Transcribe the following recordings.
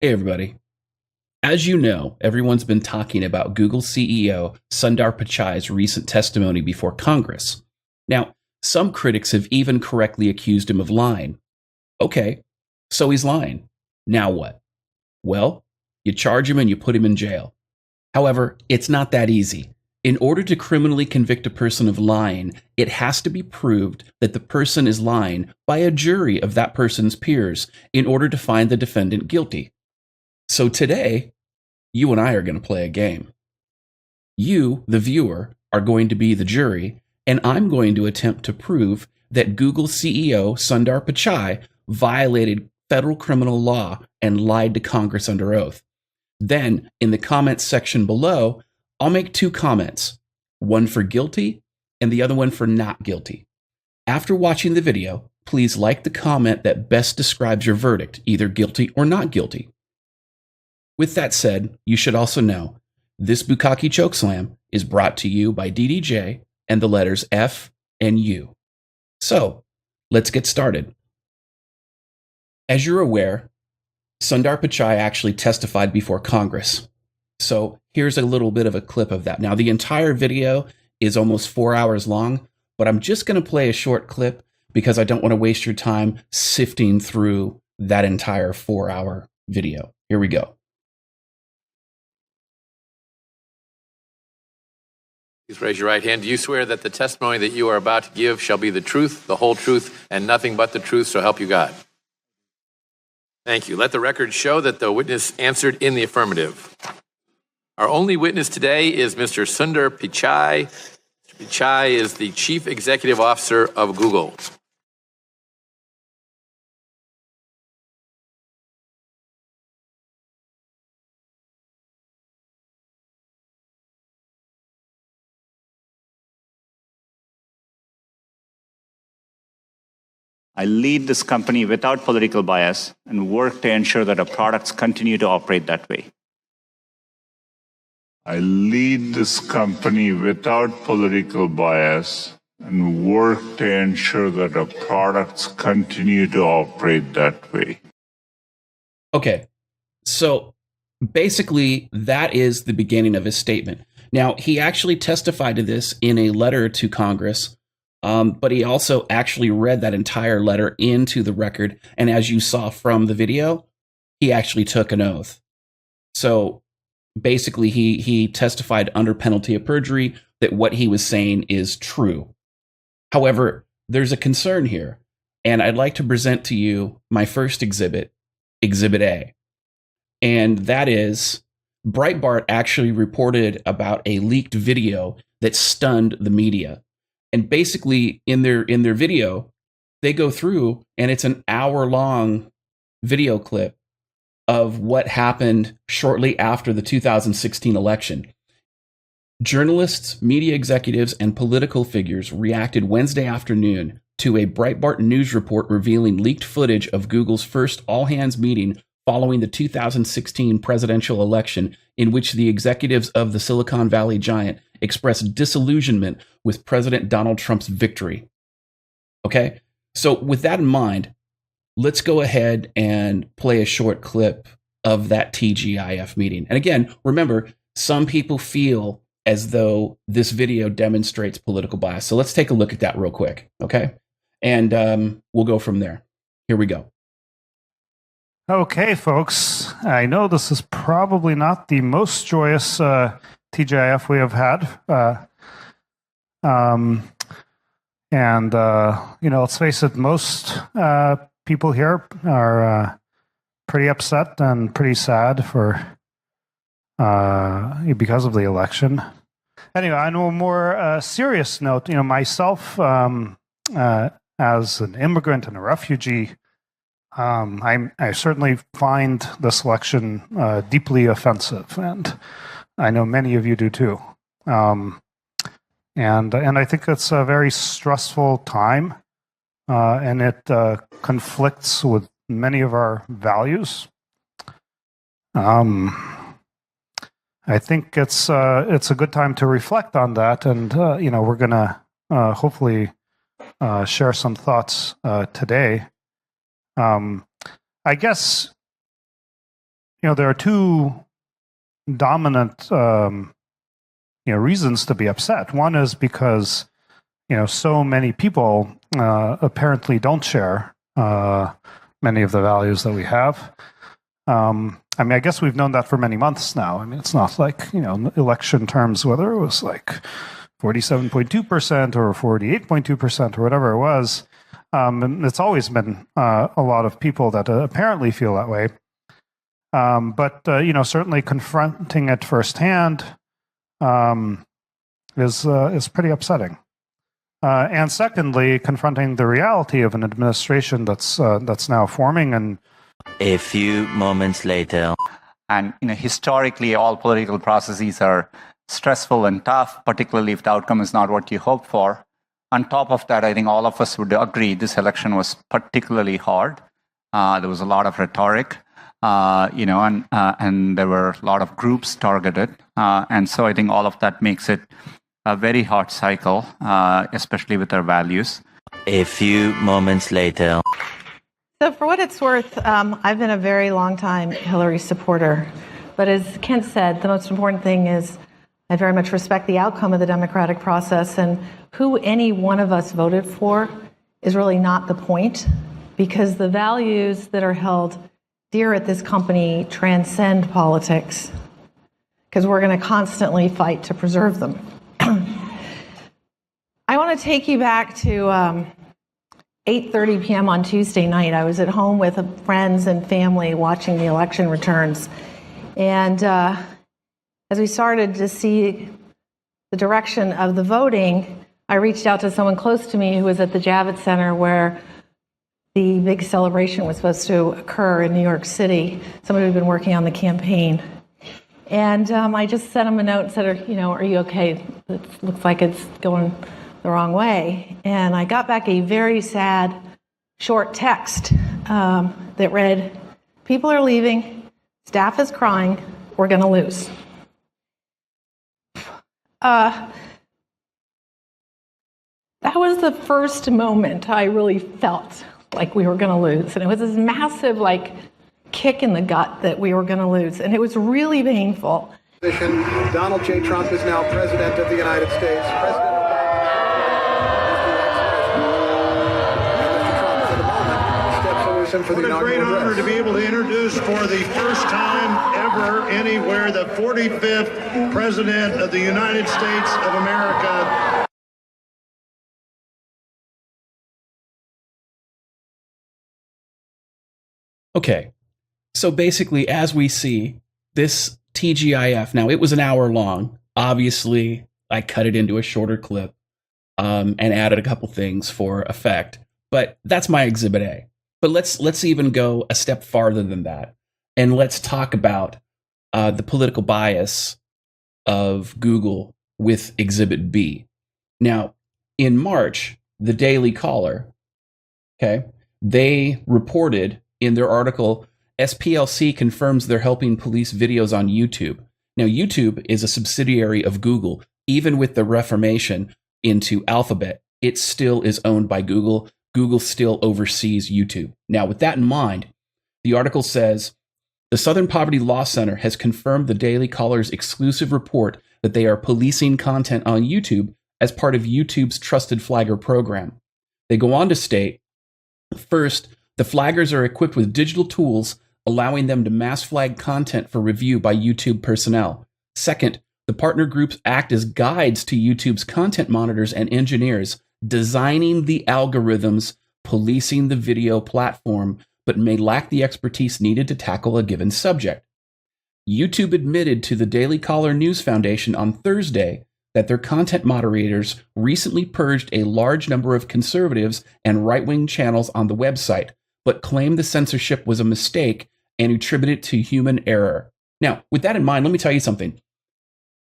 Hey, everybody. As you know, everyone's been talking about Google CEO Sundar Pichai's recent testimony before Congress. Now, some critics have even correctly accused him of lying. Okay, so he's lying. Now what? Well, you charge him and you put him in jail. However, it's not that easy. In order to criminally convict a person of lying, it has to be proved that the person is lying by a jury of that person's peers in order to find the defendant guilty. So today, you and I are going to play a game. You, the viewer, are going to be the jury, and I'm going to attempt to prove that Google CEO Sundar Pichai violated federal criminal law and lied to Congress under oath. Then, in the comments section below, I'll make two comments, one for guilty and the other one for not guilty. After watching the video, please like the comment that best describes your verdict, either guilty or not guilty. With that said, you should also know this Bukkake Chokeslam is brought to you by DDJ and the letters F and U. So, let's get started. As you're aware, Sundar Pichai actually testified before Congress. So, here's a little bit of a clip of that. Now, the entire video is almost 4 hours long, but I'm just going to play a short clip because I don't want to waste your time sifting through that entire 4-hour video. Here we go. Please raise your right hand. Do you swear that the testimony that you are about to give shall be the truth, the whole truth, and nothing but the truth, so help you God? Thank you. Let the record show that the witness answered in the affirmative. Our only witness today is Mr. Sundar Pichai. Mr. Pichai is the Chief Executive Officer of Google. I lead this company without political bias and work to ensure that our products continue to operate that way. I lead this company without political bias and work to ensure that our products continue to operate that way. Okay, so basically that is the beginning of his statement. Now, he actually testified to this in a letter to Congress, but he also actually read that entire letter into the record. And as you saw from the video, he actually took an oath. So basically, he testified under penalty of perjury that what he was saying is true. However, there's a concern here, and I'd like to present to you my first exhibit, Exhibit A. And that is, Breitbart actually reported about a leaked video that stunned the media. And basically, in their video, they go through, and it's an hour-long video clip of what happened shortly after the 2016 election. Journalists, media executives, and political figures reacted Wednesday afternoon to a Breitbart News report revealing leaked footage of Google's first all-hands meeting following the 2016 presidential election, in which the executives of the Silicon Valley giant expressed disillusionment with President Donald Trump's victory. Okay, so with that in mind, let's go ahead and play a short clip of that TGIF meeting. And again, remember, some people feel as though this video demonstrates political bias. So let's take a look at that real quick, okay? And we'll go from there. Here we go. Okay, folks, I know this is probably not the most joyous TGIF we have had. Let's face it, most people here are pretty upset and pretty sad for because of the election. Anyway, on a more serious note, myself as an immigrant and a refugee, I certainly find this election deeply offensive, and I know many of you do too. And I think it's a very stressful time, and it conflicts with many of our values. I think it's a good time to reflect on that, and we're gonna hopefully share some thoughts today. I guess there are two dominant reasons to be upset. One is because so many people apparently don't share many of the values that we have. I guess we've known that for many months now. It's not like election terms, whether it was like 47.2% or 48.2% or whatever it was. It's always been a lot of people that apparently feel that way. But certainly confronting it firsthand is pretty upsetting. And secondly, confronting the reality of an administration that's now forming. And a few moments later, and historically, all political processes are stressful and tough, particularly if the outcome is not what you hope for. On top of that, I think all of us would agree this election was particularly hard. There was a lot of rhetoric, and there were a lot of groups targeted. And so I think all of that makes it a very hard cycle, especially with our values. a few moments later. So for what it's worth, I've been a very long time Hillary supporter. But as Kent said, the most important thing is I very much respect the outcome of the democratic process, and who any one of us voted for is really not the point, because the values that are held dear at this company transcend politics, because we're going to constantly fight to preserve them. I want to take you back to 8:30 p.m. on Tuesday night. I was at home with friends and family watching the election returns. And as we started to see the direction of the voting, I reached out to someone close to me who was at the Javits Center where the big celebration was supposed to occur in New York City, somebody who'd been working on the campaign. And I just sent him a note and said, are you okay? It looks like it's going the wrong way. And I got back a very sad, short text that read, "People are leaving, staff is crying, we're going to lose." That was the first moment I really felt like we were going to lose. And it was this massive, kick in the gut that we were going to lose. And it was really painful. Donald J. Trump is now President of the United States. President What a great honor to be able to introduce for the first time ever anywhere the 45th President of the United States of America. Okay, so basically, as we see, this TGIF, now it was an hour long. Obviously, I cut it into a shorter clip and added a couple things for effect, but that's my Exhibit A. But let's even go a step farther than that, and let's talk about the political bias of Google with Exhibit B. Now, in March, the Daily Caller, okay, they reported in their article, SPLC confirms they're helping police videos on YouTube. Now, YouTube is a subsidiary of Google. Even with the reformation into Alphabet, it still is owned by Google. Google still oversees YouTube. Now, with that in mind, the article says, the Southern Poverty Law Center has confirmed the Daily Caller's exclusive report that they are policing content on YouTube as part of YouTube's Trusted Flagger program. They go on to state, first, the flaggers are equipped with digital tools allowing them to mass flag content for review by YouTube personnel. Second, the partner groups act as guides to YouTube's content monitors and engineers, designing the algorithms, policing the video platform, but may lack the expertise needed to tackle a given subject. YouTube admitted to the Daily Caller News Foundation on Thursday that their content moderators recently purged a large number of conservatives and right-wing channels on the website, but claimed the censorship was a mistake and attributed it to human error. Now, with that in mind, let me tell you something.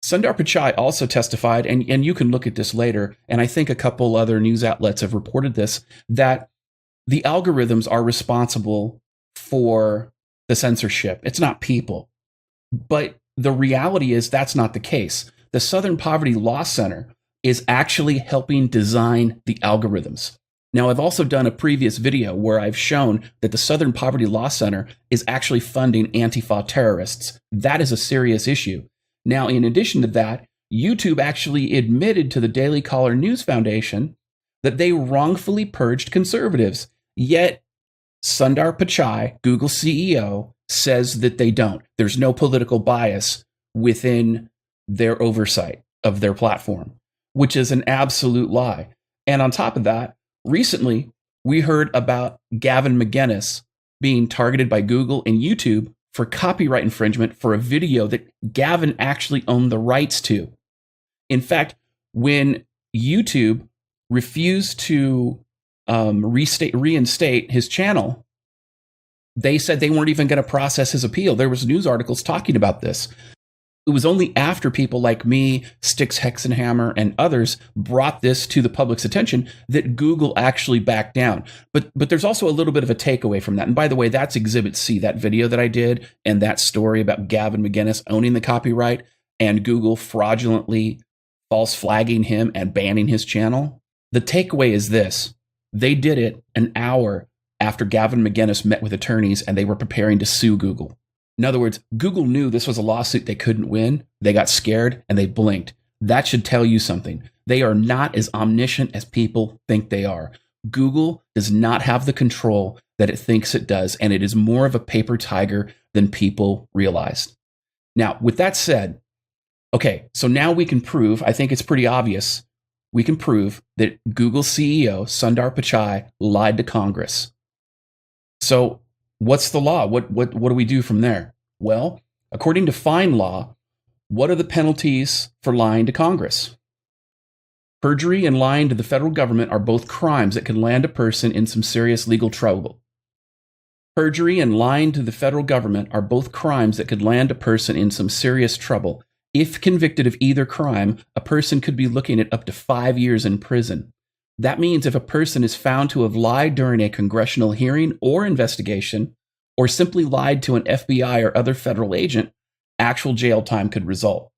Sundar Pichai also testified, and you can look at this later, and I think a couple other news outlets have reported this, that the algorithms are responsible for the censorship. It's not people. But the reality is that's not the case. The Southern Poverty Law Center is actually helping design the algorithms. Now, I've also done a previous video where I've shown that the Southern Poverty Law Center is actually funding Antifa terrorists. That is a serious issue. Now, in addition to that, YouTube actually admitted to the Daily Caller News Foundation that they wrongfully purged conservatives. Yet, Sundar Pichai, Google CEO, says that they don't. There's no political bias within their oversight of their platform, which is an absolute lie. And on top of that, recently, we heard about Gavin McInnes being targeted by Google and YouTube for copyright infringement for a video that Gavin actually owned the rights to. In fact, when YouTube refused to reinstate his channel, they said they weren't even going to process his appeal. There was news articles talking about this. It was only after people like me, Styx Hexenhammer, and others brought this to the public's attention that Google actually backed down. But there's also a little bit of a takeaway from that. And by the way, that's Exhibit C, that video that I did, and that story about Gavin McInnes owning the copyright and Google fraudulently false flagging him and banning his channel. The takeaway is this. They did it an hour after Gavin McInnes met with attorneys and they were preparing to sue Google. In other words, Google knew this was a lawsuit they couldn't win. They got scared and they blinked. That should tell you something. They are not as omniscient as people think they are. Google does not have the control that it thinks it does, and it is more of a paper tiger than people realized. Now, with that said, okay, so now we can prove, I think it's pretty obvious, we can prove that Google CEO Sundar Pichai lied to Congress. So what's the law? What do we do from there? Well, according to fine law, what are the penalties for lying to Congress? Perjury and lying to the federal government are both crimes that can land a person in some serious legal trouble. Perjury and lying to the federal government are both crimes that could land a person in some serious trouble. If convicted of either crime, a person could be looking at up to 5 years in prison. That means if a person is found to have lied during a congressional hearing or investigation, or simply lied to an FBI or other federal agent, actual jail time could result.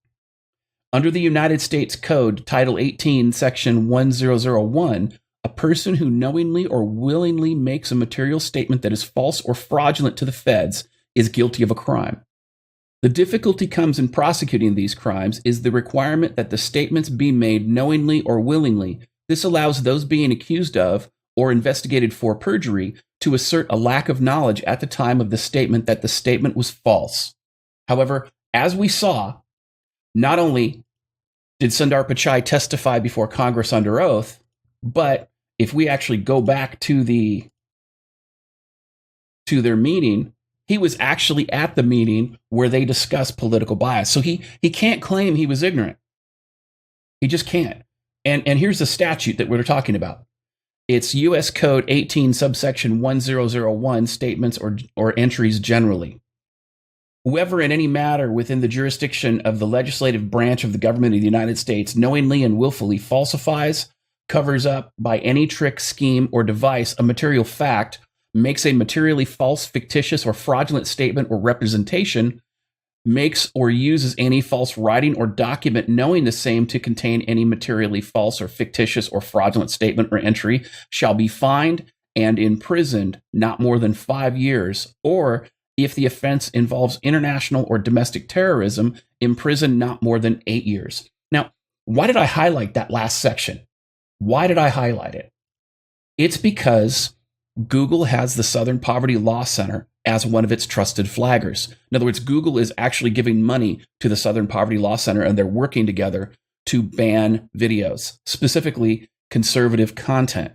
Under the United States Code, Title 18, Section 1001, a person who knowingly or willingly makes a material statement that is false or fraudulent to the feds is guilty of a crime. The difficulty comes in prosecuting these crimes is the requirement that the statements be made knowingly or willingly. This allows those being accused of or investigated for perjury to assert a lack of knowledge at the time of the statement that the statement was false. However, as we saw, not only did Sundar Pichai testify before Congress under oath, but if we actually go back to their meeting, he was actually at the meeting where they discussed political bias. So he can't claim he was ignorant. He just can't. And here's the statute that we're talking about. It's U.S. Code 18, subsection 1001, statements or entries generally. Whoever in any matter within the jurisdiction of the legislative branch of the government of the United States knowingly and willfully falsifies, covers up by any trick, scheme, or device a material fact, makes a materially false, fictitious, or fraudulent statement or representation, makes or uses any false writing or document knowing the same to contain any materially false or fictitious or fraudulent statement or entry, shall be fined and imprisoned not more than 5 years, or if the offense involves international or domestic terrorism, imprisoned not more than 8 years. Now, why did I highlight that last section? Why did I highlight it? It's because Google has the Southern Poverty Law Center as one of its trusted flaggers. In other words, Google is actually giving money to the Southern Poverty Law Center, and they're working together to ban videos, specifically conservative content.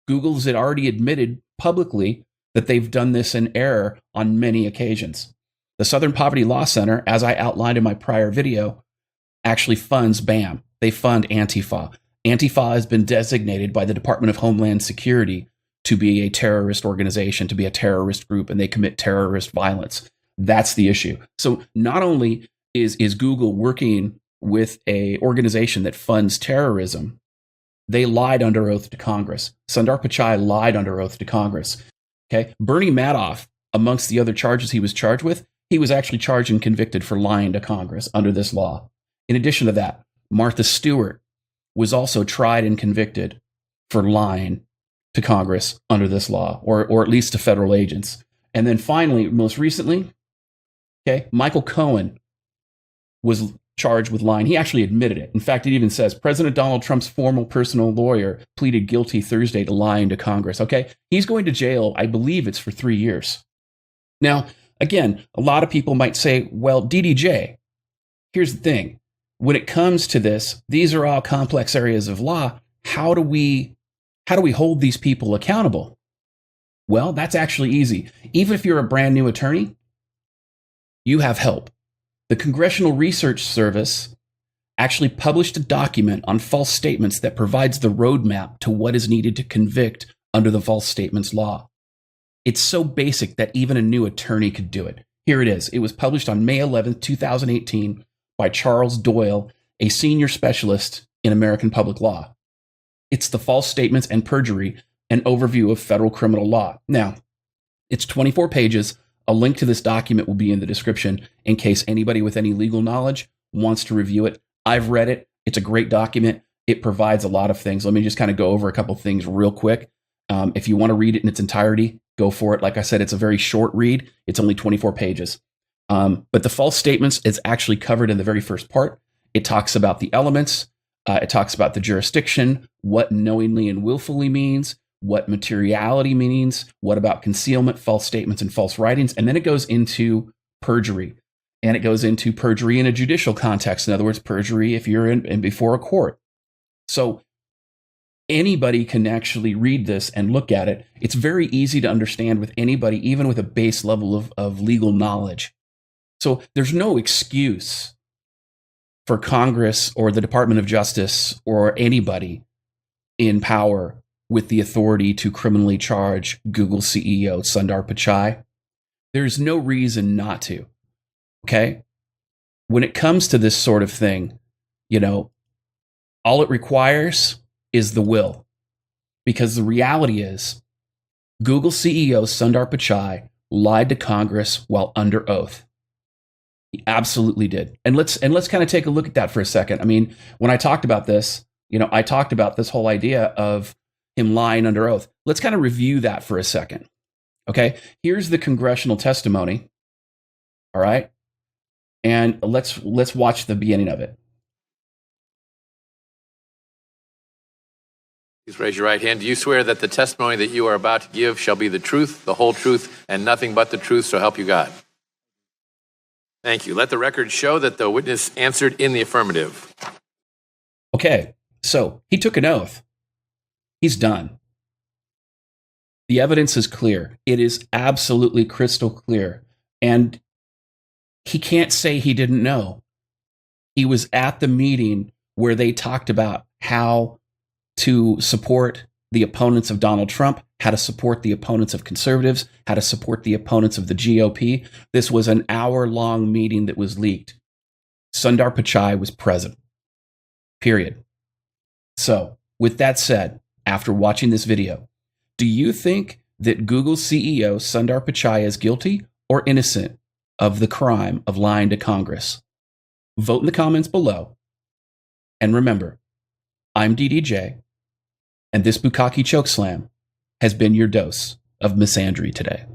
Google's had already admitted publicly that they've done this in error on many occasions. The Southern Poverty Law Center, as I outlined in my prior video, actually funds BAM. They fund Antifa. Antifa has been designated by the Department of Homeland Security to be a terrorist organization, to be a terrorist group, and they commit terrorist violence. That's the issue. So not only is Google working with an organization that funds terrorism, they lied under oath to Congress. Sundar Pichai lied under oath to Congress. Okay, Bernie Madoff, amongst the other charges he was charged with, he was actually charged and convicted for lying to Congress under this law. In addition to that, Martha Stewart was also tried and convicted for lying to Congress under this law, or at least to federal agents. And then finally, most recently, okay, Michael Cohen was charged with lying. He actually admitted it. In fact, it even says President Donald Trump's former personal lawyer pleaded guilty Thursday to lying to Congress. Okay, he's going to jail. I believe it's for 3 years. Now, again, a lot of people might say, well, DDJ, here's the thing. When it comes to this, these are all complex areas of law. How do we hold these people accountable? Well, that's actually easy. Even if you're a brand new attorney, you have help. The Congressional Research Service actually published a document on false statements that provides the roadmap to what is needed to convict under the false statements law. It's so basic that even a new attorney could do it. Here it is. It was published on May 11th, 2018 by Charles Doyle, a senior specialist in American public law. It's the false statements and perjury, an overview of federal criminal law. Now, it's 24 pages. A link to this document will be in the description in case anybody with any legal knowledge wants to review it. I've read it. It's a great document. It provides a lot of things. Let me just kind of go over a couple things real quick. If you want to read it in its entirety, go for it. Like I said, it's a very short read. It's only 24 pages. But the false statements is actually covered in the very first part. It talks about the elements. It talks about the jurisdiction, what knowingly and willfully means, what materiality means, what about concealment, false statements, and false writings. And then it goes into perjury. And it goes into perjury in a judicial context. In other words, perjury if you're in before a court. So anybody can actually read this and look at it. It's very easy to understand with anybody, even with a base level of legal knowledge. So there's no excuse for Congress or the Department of Justice or anybody in power with the authority to criminally charge Google CEO Sundar Pichai. There's no reason not to. Okay? When it comes to this sort of thing, all it requires is the will. Because the reality is, Google CEO Sundar Pichai lied to Congress while under oath. He absolutely did. And let's kind of take a look at that for a second. I mean, when I talked about this, I talked about this whole idea of him lying under oath. Let's kind of review that for a second. Okay, here's the congressional testimony. All right, and let's watch the beginning of it. Please raise your right hand. Do you swear that the testimony that you are about to give shall be the truth, the whole truth, and nothing but the truth, so help you God? Thank you. Let the record show that the witness answered in the affirmative. Okay, so he took an oath. He's done. The evidence is clear. It is absolutely crystal clear. And he can't say he didn't know. He was at the meeting where they talked about how to support the opponents of Donald Trump, how to support the opponents of conservatives, how to support the opponents of the GOP. This was an hour-long meeting that was leaked. Sundar Pichai was present. Period. So, with that said, after watching this video, do you think that Google CEO Sundar Pichai is guilty or innocent of the crime of lying to Congress? Vote in the comments below. And remember, I'm DDJ, and this Bukkake Chokeslam has been your dose of misandry today.